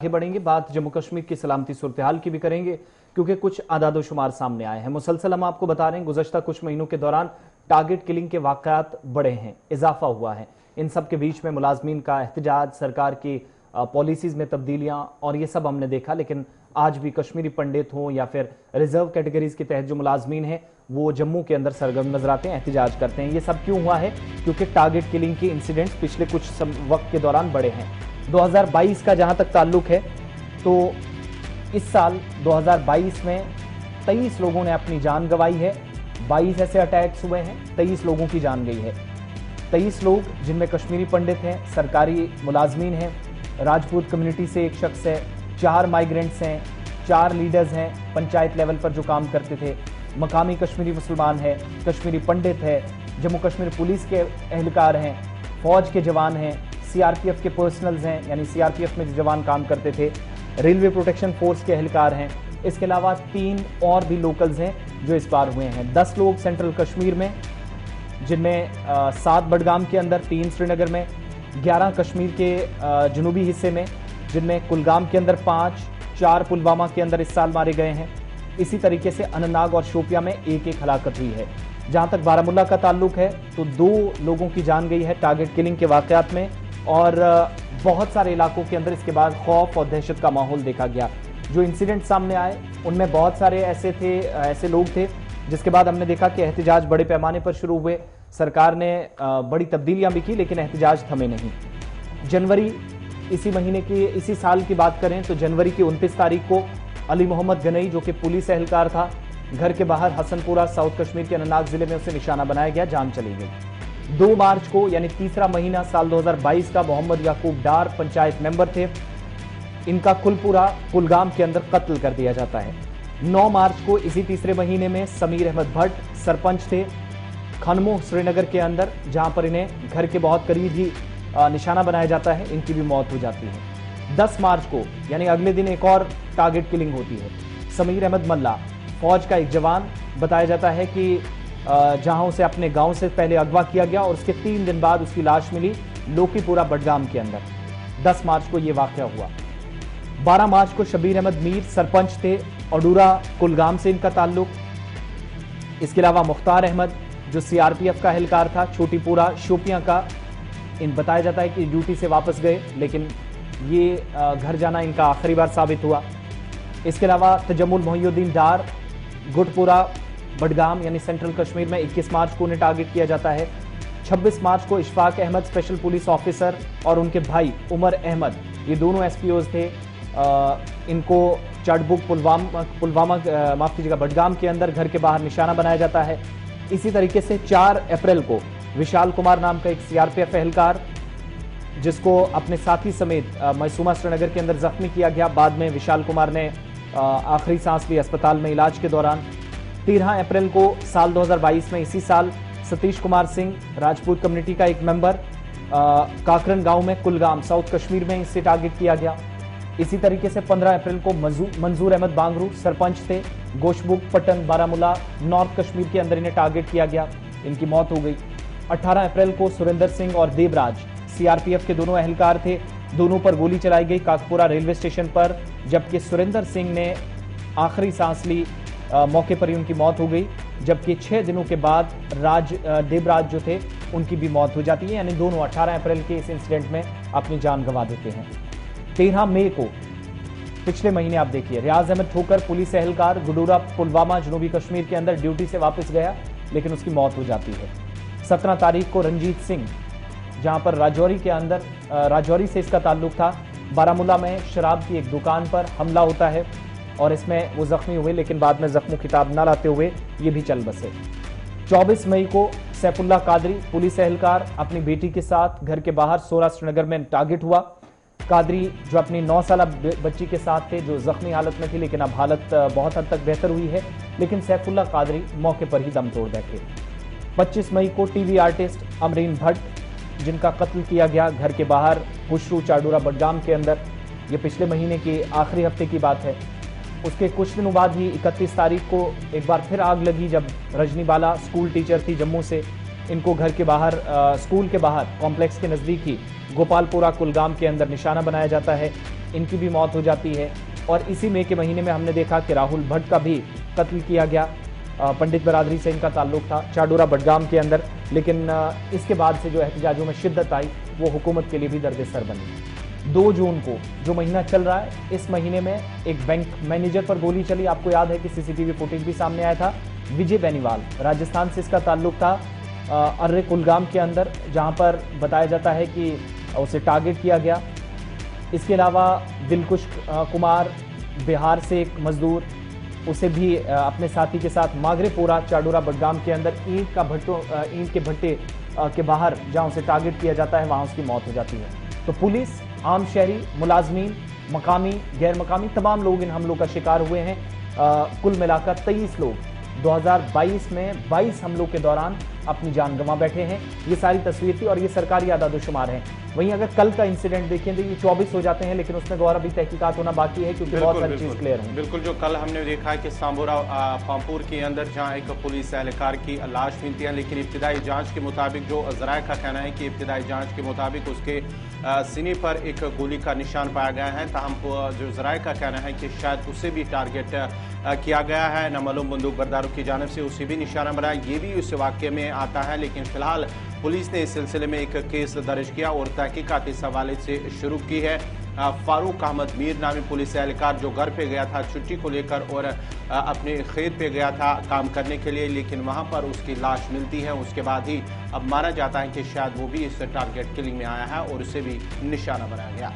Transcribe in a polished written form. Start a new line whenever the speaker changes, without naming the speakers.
आगे बढ़ेंगे, बात जम्मू कश्मीर की सलामती सूरत हाल की भी करेंगे क्योंकि कुछ आदादोशुमार सामने आए हैं। मुसलसल हम आपको बता रहे हैं गुज़श्ता कुछ महीनों के दौरान टारगेट किलिंग के वाक़यात बढ़े हैं, इजाफा हुआ है। इन सब के बीच में मुलाजमीन का एहतजाज, सरकार की पॉलिसीज़ में तब्दीलियाँ और ये सब हमने देखा। लेकिन आज भी कश्मीरी पंडित हों या फिर रिजर्व कैटेगरीज के तहत जो मुलाजमीन हैं वो जम्मू के अंदर सरगर्म नजर आते हैं, एहतजाज करते हैं। ये सब क्यों हुआ है? क्योंकि टारगेट किलिंग के इंसिडेंट्स पिछले कुछ वक्त के दौरान बढ़े हैं। 2022 का जहां तक ताल्लुक है तो इस साल 2022 में 23 लोगों ने अपनी जान गंवाई है। 22 ऐसे अटैक्स हुए हैं, 23 लोगों की जान गई है। 23 लोग जिनमें कश्मीरी पंडित हैं, सरकारी मुलाजमीन हैं, राजपूत कम्युनिटी से एक शख्स है, 4 माइग्रेंट्स हैं, 4 लीडर्स हैं पंचायत लेवल पर जो काम करते थे, मकामी कश्मीरी मुसलमान है, कश्मीरी पंडित है, जम्मू कश्मीर पुलिस के एहलकार हैं, फौज के जवान हैं, सीआरपीएफ के पर्सनल्स हैं, यानी सीआरपीएफ में जो जवान काम करते थे, रेलवे प्रोटेक्शन फोर्स के एहलकार हैं। इसके अलावा 3 और भी लोकल्स हैं जो इस बार हुए हैं। 10 लोग सेंट्रल कश्मीर में, जिनमें 7 बडगाम के अंदर, 3 श्रीनगर में, 11 कश्मीर के जनूबी हिस्से में, जिनमें कुलगाम के अंदर 5, 4 पुलवामा के अंदर इस साल मारे गए हैं। इसी तरीके से अनंतनाग और शोपिया में एक हलाकत हुई है। जहां तक बारामुल्ला का ताल्लुक है तो 2 लोगों की जान गई है टारगेट किलिंग के वाकयात में, और बहुत सारे इलाकों के अंदर इसके बाद खौफ और दहशत का माहौल देखा गया। जो इंसिडेंट सामने आए उनमें बहुत सारे ऐसे लोग थे जिसके बाद हमने देखा कि एहतजाज बड़े पैमाने पर शुरू हुए। सरकार ने बड़ी तब्दीलियां भी की लेकिन एहतजाज थमे नहीं। जनवरी इसी साल की बात करें तो जनवरी की 29 तारीख को अली मोहम्मद गनई, जो कि पुलिस एहलकार था, घर के बाहर हसनपुरा साउथ कश्मीर के अनंतनाग जिले में उसे निशाना बनाया गया, जान चली गई। 2 मार्च को यानी तीसरा महीना साल 2022 का मोहम्मद याकूब डार पंचायत मेंबर थे, इनका कुलपुरा कुलगाम के अंदर कत्ल कर दिया जाता है। 9 मार्च को इसी तीसरे महीने में समीर अहमद भट्ट सरपंच थे खनमो श्रीनगर के अंदर, जहां पर इन्हें घर के बहुत करीब ही निशाना बनाया जाता है, इनकी भी मौत हो जाती है। 10 मार्च को यानी अगले दिन एक और टारगेट किलिंग होती है। समीर अहमद मल्ला, फौज का एक जवान, बताया जाता है कि जहां उसे अपने गांव से पहले अगवा किया गया और उसके 3 दिन बाद उसकी लाश मिली लोकीपुरा बडगाम के अंदर। 10 मार्च को यह वाकया हुआ। 12 मार्च को शबीर अहमद मीर सरपंच थे, अडूरा कुलगाम से इनका ताल्लुक। इसके अलावा मुख्तार अहमद जो सीआरपीएफ का एहलकार था, छोटीपुरा शोपियां का, इन बताया जाता है कि ड्यूटी से वापस गए लेकिन ये घर जाना इनका आखिरी बार साबित हुआ। इसके अलावा तजम्मुल मोहिउद्दीन डार गुटपुरा बडगाम यानी सेंट्रल कश्मीर में 21 मार्च को उन्हें टारगेट किया जाता है। 26 मार्च को Ishfaq Ahmad special police officer और उनके भाई उमर अहमद, ये दोनों एसपीओज थे, इनको चढ़बुक पुलवामा माफ कीजिएगा बडगाम के अंदर घर के बाहर निशाना बनाया जाता है। इसी तरीके से 4 अप्रैल को विशाल कुमार नाम का एक सीआरपीएफ एहलकार, जिसको अपने साथी समेत मैसूमा श्रीनगर के अंदर जख्मी किया गया, बाद में विशाल कुमार ने आखिरी सांस ली अस्पताल में इलाज के दौरान। 13 अप्रैल को साल 2022 में इसी साल सतीश कुमार सिंह, राजपूत कम्युनिटी का एक मेंबर, काकरन गांव में कुलगाम साउथ कश्मीर में इससे टारगेट किया गया। इसी तरीके से 15 अप्रैल को मंजूर अहमद बांगरू सरपंच थे, गोशबुक पट्टन बारामुल्ला नॉर्थ कश्मीर के अंदर इन्हें टारगेट किया गया, इनकी मौत हो गई। 18 अप्रैल को सुरेंद्र सिंह और देवराज सीआरपीएफ के दोनों एहलकार थे, दोनों पर गोली चलाई गई काकपुरा रेलवे स्टेशन पर, जबकि सुरेंद्र सिंह ने आखिरी सांस ली, मौके पर ही उनकी मौत हो गई। जबकि 6 दिनों के बाद देवराज जो थे उनकी भी मौत हो जाती है, यानी दोनों 18 अप्रैल के इस इंसिडेंट में अपनी जान गंवा देते हैं। 13 मई को पिछले महीने आप देखिए, रियाज अहमद ठोकर पुलिस एहलकार गुडूरा पुलवामा जनूबी कश्मीर के अंदर ड्यूटी से वापस गया लेकिन उसकी मौत हो जाती है। 17 तारीख को रंजीत सिंह, जहां पर राजौरी से इसका ताल्लुक था, बारामुल्ला में शराब की एक दुकान पर हमला होता है और इसमें वो जख्मी हुए लेकिन बाद में जख्मों खिताब न लाते हुए ये भी चल बसे। 24 मई को सैफुल्ला कादरी पुलिस एहलकार अपनी बेटी के साथ घर के बाहर सोरा श्रीनगर में टारगेट हुआ। कादरी जो अपनी 9 साल बच्ची के साथ थे, जो जख्मी हालत में थी, लेकिन अब हालत बहुत हद तक बेहतर हुई है, लेकिन सैफुल्ला कादरी मौके पर ही दम तोड़ बैठे। 25 मई को टीवी आर्टिस्ट अमरीन भट्ट, जिनका कत्ल किया गया घर के बाहर खुशरू चाडूरा बडगाम के अंदर, ये पिछले महीने के आखिरी हफ्ते की बात है। उसके कुछ दिनों बाद ही 31 तारीख को एक बार फिर आग लगी, जब रजनी बाला स्कूल टीचर थी जम्मू से, इनको घर के बाहर स्कूल के बाहर कॉम्प्लेक्स के नज़दीक ही गोपालपुरा कुलगाम के अंदर निशाना बनाया जाता है। इनकी भी मौत हो जाती है। और इसी मई के महीने में हमने देखा कि राहुल भट्ट का भी कत्ल किया गया। पंडित बरादरी से इनका ताल्लुक था चाडोरा बडगाम के अंदर, लेकिन इसके बाद से जो एहतजाजों में शिद्दत आई वो हुकूमत के लिए भी दर्द-ए-सर बनी। 2 जून को जो महीना चल रहा है, इस महीने में एक बैंक मैनेजर पर गोली चली। आपको याद है कि सीसीटीवी फुटेज भी सामने आया था। विजय बेनीवाल, राजस्थान से इसका ताल्लुक था, अर्रे कुलगाम के अंदर, जहां पर बताया जाता है कि उसे टारगेट किया गया। इसके अलावा दिलकुश कुमार, बिहार से एक मजदूर, उसे भी अपने साथी के साथ मागरेपोरा चाडोरा बडगाम के अंदर ईंट के भट्टे के बाहर जहां उसे टारगेट किया जाता है, वहां उसकी मौत हो जाती है। तो पुलिस, आम शहरी, मुलाजमीन, मकामी, गैर मकामी, तमाम लोग इन हमलों का शिकार हुए हैं। कुल मिलाकर 23 लोग 2022 में 22 हमलों के दौरान अपनी जान गंवा बैठे हैं। ये सारी तस्वीर थी और ये सरकारी आदादोशुमार हैं। वहीं अगर कल का इंसिडेंट देखें तो ये 24 हो जाते हैं, लेकिन उसमें गौर अभी तहकीकात होना बाकी है, क्योंकि बहुत सारी चीज क्लियर है।
बिल्कुल, जो कल हमने देखा कि सांबोरा पामपुर के अंदर जहां एक पुलिस एहलकार की लाश मिलती है, लेकिन इब्तिदाई जांच के मुताबिक, जो ज़राए का कहना है कि इब्तिदाई जांच के मुताबिक उसके सीने पर एक गोली का निशान पाया गया है। ताहम जो ज़राए का कहना है कि शायद उसे भी टारगेट किया गया है, नामालूम बंदूक बरदारों की जानिब से उसे भी निशाना बना। ये भी उस वाक़े में आता है, लेकिन फिलहाल पुलिस ने इस सिलसिले में एक केस दर्ज किया और तहकीकात इस हवाले से शुरू की है। फारूक अहमद मीर नामी पुलिस एहलकार जो घर पे गया था छुट्टी को लेकर और अपने खेत पे गया था काम करने के लिए, लेकिन वहां पर उसकी लाश मिलती है। उसके बाद ही अब माना जाता है कि शायद वो भी इस टारगेट किलिंग में आया है और उसे भी निशाना बनाया गया।